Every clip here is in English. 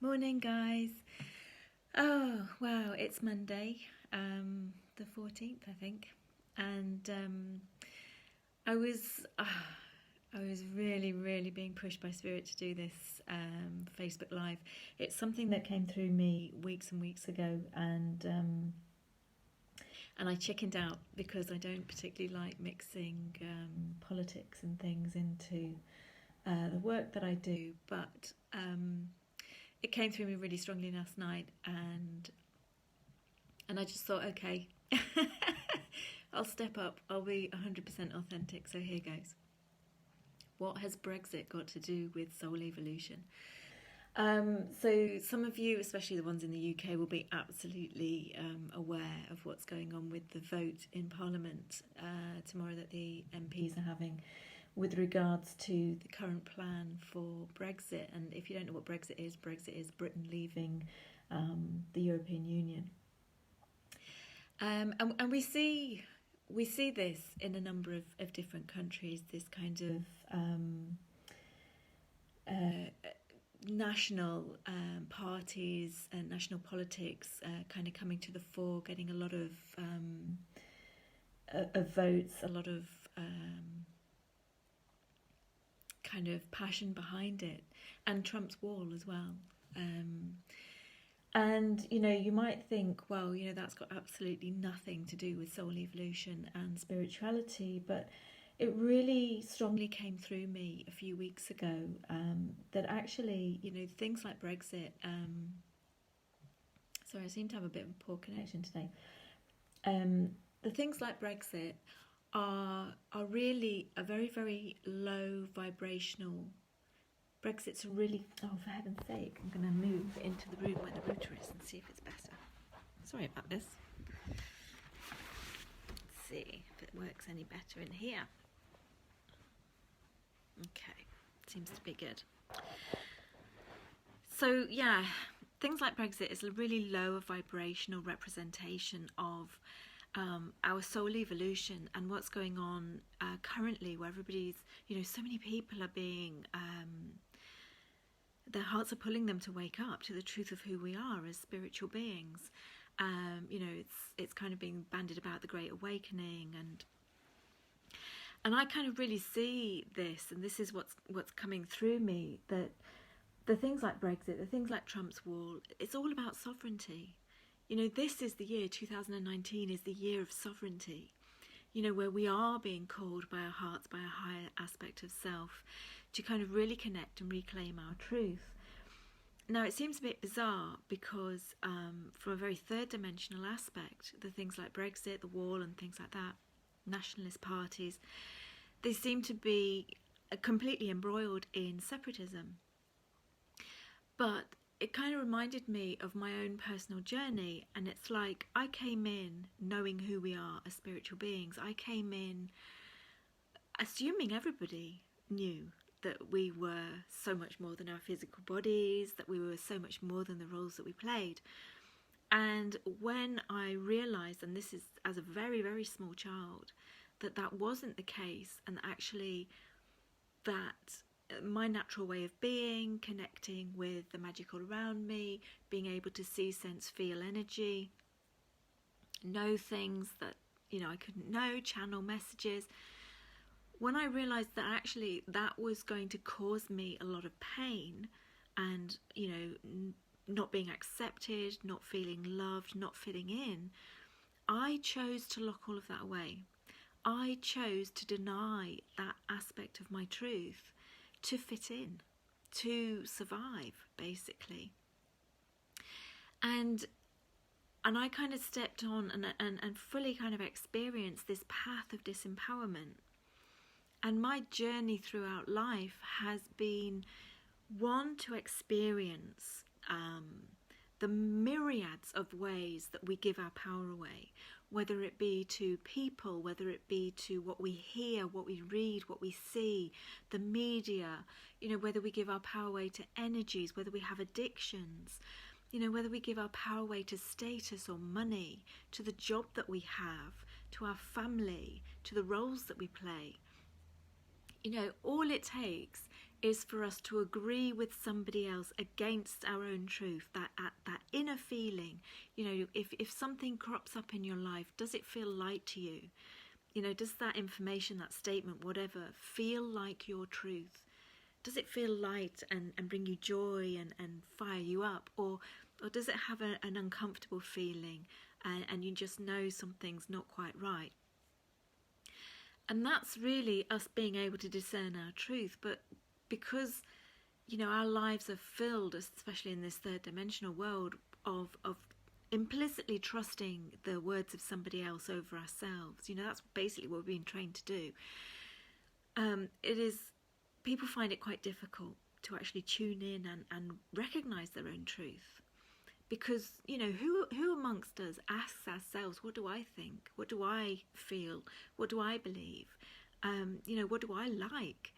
Morning, guys. Oh, wow, it's Monday, the 14th, I think. And I was I was really being pushed by Spirit to do this Facebook Live. It's something that came through me weeks and weeks ago, and I chickened out because I don't particularly like mixing politics and things into the work that I do, but it came through me really strongly last night, and I just thought, okay, I'll step up. I'll be 100% authentic. So here goes. What has Brexit got to do with soul evolution? So some of you, especially the ones in the UK, will be absolutely aware of what's going on with the vote in Parliament tomorrow that the MPs are having with regards to the current plan for Brexit. And if you don't know what Brexit is Britain leaving the European Union. And we see this in a number of different countries, this kind of national parties and national politics kind of coming to the fore, getting a lot of votes, a lot of kind of passion behind it, and Trump's wall as well. And, you might think, well, that's got absolutely nothing to do with soul evolution and spirituality, but it really strongly came through me a few weeks ago that actually, things like Brexit, sorry, I seem to have a bit of a poor connection today. The things like Brexit are really a very low vibrational. Brexit's a really, oh, for heaven's sake, I'm going to move into the room where the router is and see if it's better. Sorry about this. Let's see if it works any better in here. Okay, seems to be good. So yeah, things like Brexit is a really low vibrational representation of our soul evolution and what's going on currently, where everybody's, so many people are being, their hearts are pulling them to wake up to the truth of who we are as spiritual beings. It's kind of being bandied about the Great Awakening, and I kind of really see this, and this is what's coming through me, that the things like Brexit, the things like Trump's wall, it's all about sovereignty. This is the year, 2019 is the year of sovereignty, where we are being called by our hearts, by a higher aspect of self, to kind of really connect and reclaim our truth. Now, it seems a bit bizarre because from a very third dimensional aspect, the things like Brexit, the wall and things like that, nationalist parties, they seem to be completely embroiled in separatism. But it kind of reminded me of my own personal journey, and it's like I came in knowing who we are as spiritual beings. I came in assuming everybody knew that we were so much more than our physical bodies, that we were so much more than the roles that we played. And when I realised, and this is as a very small child, that wasn't the case, and actually that my natural way of being, connecting with the magical around me, being able to see, sense, feel energy, know things that I couldn't know, channel messages. When I realised that actually that was going to cause me a lot of pain, and not being accepted, not feeling loved, not fitting in, I chose to lock all of that away. I chose to deny that aspect of my truth to fit in, to survive, basically. And I kind of stepped on and fully kind of experienced this path of disempowerment. And my journey throughout life has been one to experience the myriads of ways that we give our power away, whether it be to people, whether it be to what we hear, what we read, what we see, the media, whether we give our power away to energies, whether we have addictions, whether we give our power away to status or money, to the job that we have, to our family, to the roles that we play. All it takes is for us to agree with somebody else against our own truth, that inner feeling. You know, if something crops up in your life, does it feel light to you? You know, does that information, that statement, whatever, feel like your truth? Does it feel light and bring you joy and fire you up? Or does it have an uncomfortable feeling and you just know something's not quite right? And that's really us being able to discern our truth. But because, you know, our lives are filled, especially in this third dimensional world, of implicitly trusting the words of somebody else over ourselves. You know, that's basically what we're being trained to do. People find it quite difficult to actually tune in and recognise their own truth. Because, you know, who amongst us asks ourselves, what do I think? What do I feel? What do I believe? You know, what do I like?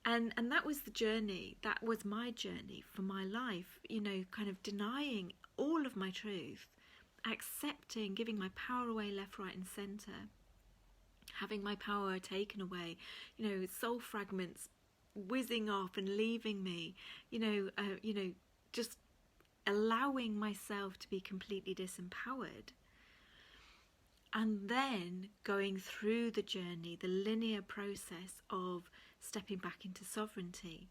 And that was the journey. That was my journey for my life, you know, kind of denying all of my truth, accepting, giving my power away left, right and centre, having my power taken away, you know, soul fragments whizzing off and leaving me, you know, just allowing myself to be completely disempowered. And then going through the journey, the linear process of stepping back into sovereignty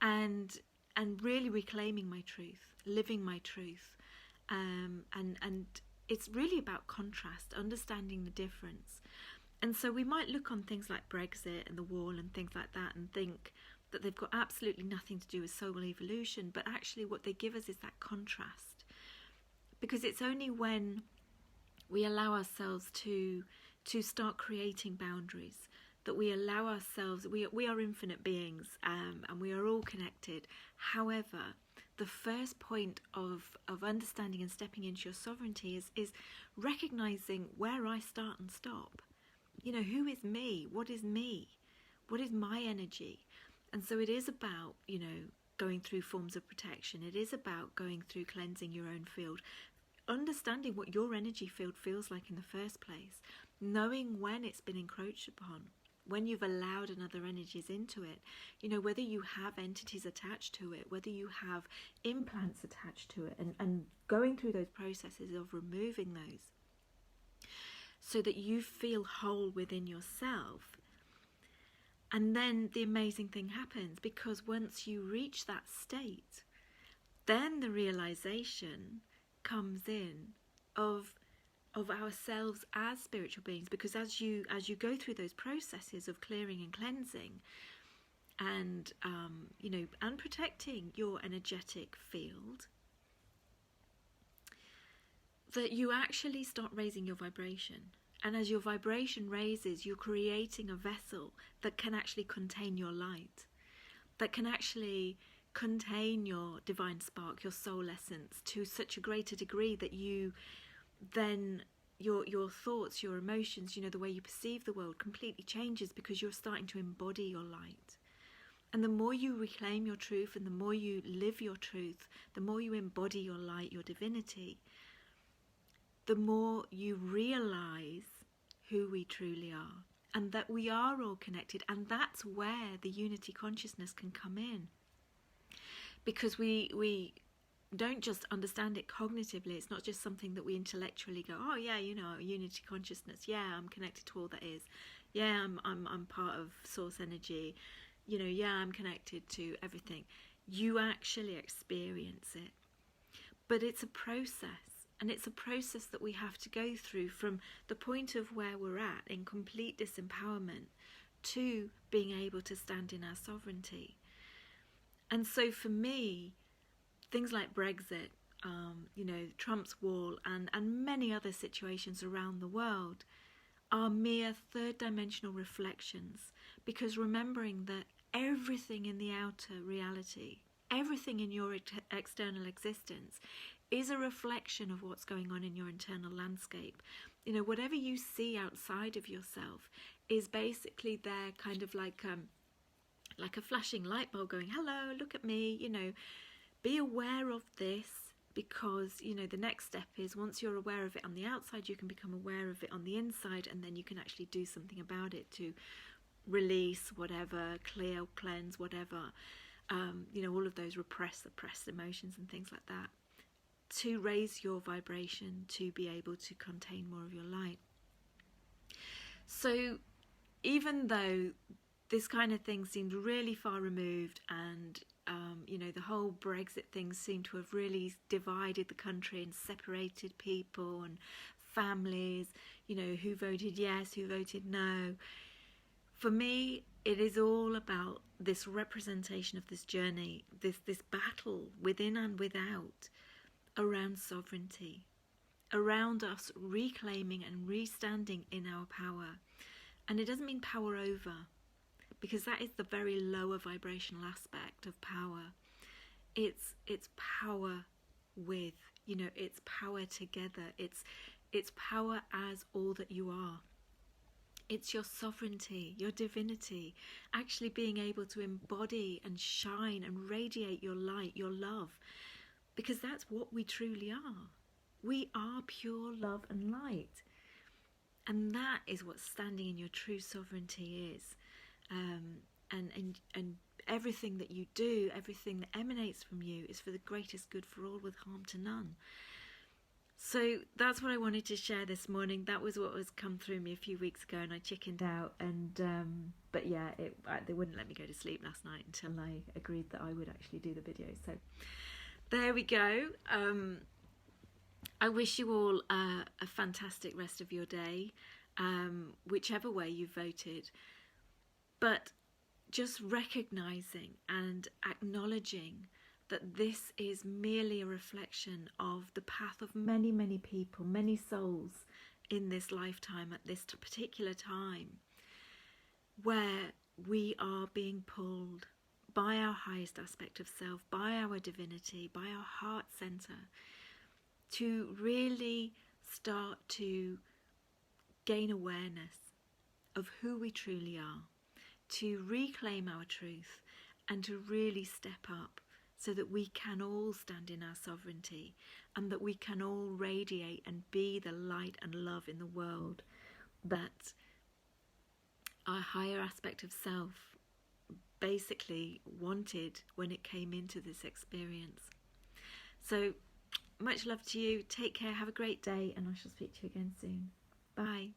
and really reclaiming my truth, living my truth. And it's really about contrast, understanding the difference. And so we might look on things like Brexit and the wall and things like that and think that they've got absolutely nothing to do with soul evolution, but actually what they give us is that contrast. Because it's only when we allow ourselves to start creating boundaries, that we allow ourselves, we are infinite beings, and we are all connected. However, the first point of understanding and stepping into your sovereignty is recognizing where I start and stop. You know, who is me? What is me? What is my energy? And so it is about, you know, going through forms of protection. It is about going through cleansing your own field, understanding what your energy field feels like in the first place, knowing when it's been encroached upon, when you've allowed another energies into it, you know, whether you have entities attached to it, whether you have implants attached to it, and going through those processes of removing those so that you feel whole within yourself. And then the amazing thing happens, because once you reach that state, then the realization comes in of ourselves as spiritual beings. Because as you go through those processes of clearing and cleansing, and you know, and protecting your energetic field, that you actually start raising your vibration. And as your vibration raises, you're creating a vessel that can actually contain your light, that can actually contain your divine spark, your soul essence, to such a greater degree that you then, your thoughts, your emotions, you know, the way you perceive the world completely changes, because you're starting to embody your light. And the more you reclaim your truth and the more you live your truth, the more you embody your light, your divinity, the more you realize who we truly are, and that we are all connected. And that's where the unity consciousness can come in, because we don't just understand it cognitively. It's not just something that we intellectually go, oh yeah, you know, unity consciousness, yeah, I'm connected to all that is, yeah, I'm part of source energy, you know, yeah, I'm connected to everything. You actually experience it. But it's a process. And it's a process that we have to go through from the point of where we're at in complete disempowerment to being able to stand in our sovereignty. And so for me, things like Brexit, you know, Trump's wall, and many other situations around the world are mere third dimensional reflections. Because remembering that everything in the outer reality, everything in your external existence is a reflection of what's going on in your internal landscape. You know, whatever you see outside of yourself is basically there, kind of like a flashing light bulb going, hello, look at me, you know, be aware of this. Because, you know, the next step is, once you're aware of it on the outside, you can become aware of it on the inside, and then you can actually do something about it to release whatever, clear, cleanse, whatever, you know, all of those suppressed emotions and things like that, to raise your vibration, to be able to contain more of your light. So even though this kind of thing seemed really far removed, and you know, the whole Brexit thing seemed to have really divided the country and separated people and families, you know, who voted yes, who voted no. For me, it is all about this representation of this journey, this battle within and without, around sovereignty, around us reclaiming and restanding in our power. And it doesn't mean power over, because that is the very lower vibrational aspect of power. It's power with, you know, it's power together. It's power as all that you are. It's your sovereignty, your divinity, actually being able to embody and shine and radiate your light, your love, because that's what we truly are. We are pure love and light. And that is what standing in your true sovereignty is. And everything that you do, everything that emanates from you, is for the greatest good for all, with harm to none. So that's what I wanted to share this morning. That was what was come through me a few weeks ago, and I chickened out. And but yeah, they wouldn't let me go to sleep last night until I agreed that I would actually do the video. So there we go. I wish you all a fantastic rest of your day, whichever way you voted. But just recognising and acknowledging that this is merely a reflection of the path of many, many people, many souls in this lifetime, at this particular time, where we are being pulled by our highest aspect of self, by our divinity, by our heart centre, to really start to gain awareness of who we truly are, to reclaim our truth, and to really step up so that we can all stand in our sovereignty, and that we can all radiate and be the light and love in the world that our higher aspect of self basically wanted when it came into this experience. So much love to you. Take care. Have a great day, and I shall speak to you again soon. Bye.